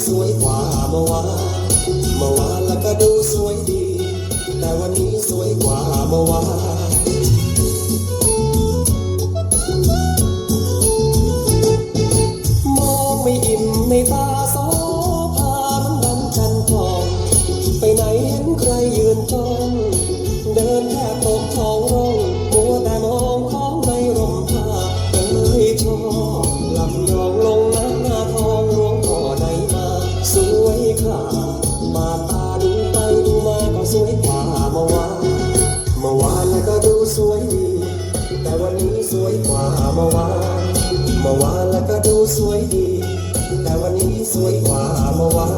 สวยกว่าเมื่อวานแล้วก็ดูสวยดีแต่วันนี้สวยกว่าเมื่อวานมองไม่อิ่มในตาโสภามันดังจันทองไปไหนเห็นใครยืนจ้องเดินแทบตกท้องร่องมัวแต่มองของในร่มผ้าชอบลำยองลงหน้าทองหลวงพ่อในมาสวยค่ะมาตาดูไปดูมาก็สวยกว่าเมื่อวานแล้วก็ดูสวยดีแต่วันนี้สวยกว่าเมื่อวานแล้วก็ดูสวยดีแต่วันนี้สวยกว่าเมื่อวาน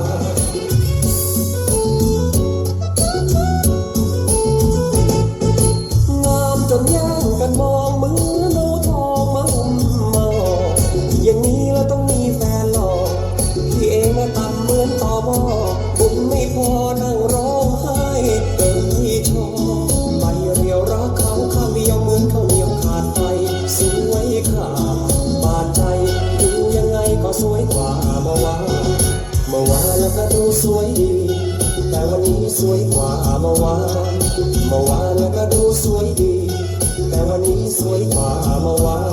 งามจนแย่งกันมองเหมือนเอาทองมาหุ้มมาห่ออย่างนี้แล้วต้องมีแฟนหล่อที่เองน่ะต่ำเหมือนตอหม้อบุญไม่พอนั่งร้องไห้ชอบไปเรียวรักเขาข้างเดียวเหมือนข้าวเหนียวขาดไฟสวยค่ะบาดใจดูยังไงก็สวยกว่าเมื่อวานแล้วก็ดูสวยดีแต่วันนี้สวยกว่าเมื่อวานแล้วก็ดูสวยดีแต่วันนี้สวยกว่าเมื่อวาน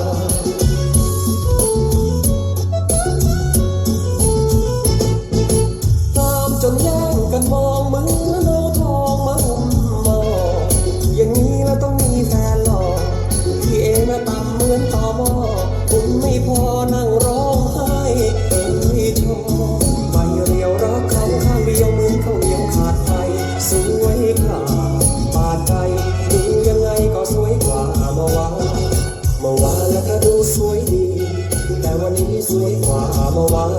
ตามจนแย่งกันมองเหมือนเอาทองมาหุ้มมาอย่างนี้แล้วต้องมีแฟนหล่อที่เองน่ะต่ำเหมือนตอหม้อบุญไม่พอนั่งร้องไห้ชอบไปเรียวรักเขาข้างเดียวเหมือนข้าวเหนียวขาดไฟสวยค่ะบาดใจดูยังไงก็สวยกว่าเมื่อวานแล้วก็ดูสวยดีแต่วันนี้สวยกว่าเมื่อวาน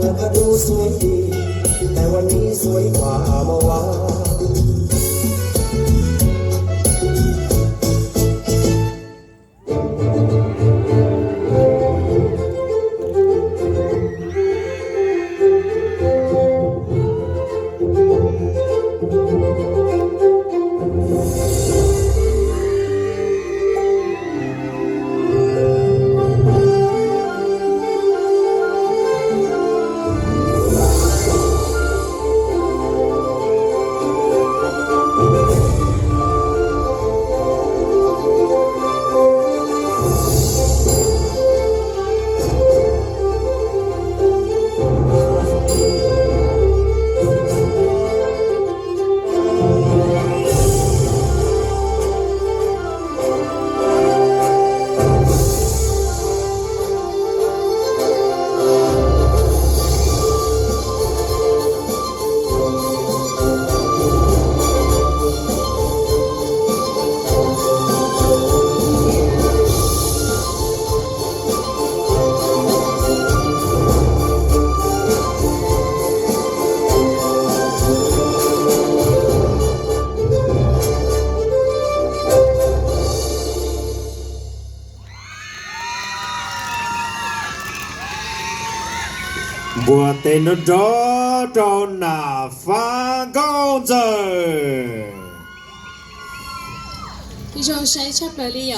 แล้วก็ดูสวยดีแต่วันนี้สวยกว่าเมื่อวานBoate no do na fa gonze ဒီshow ဆိုင်ချက်ပဲလေးရ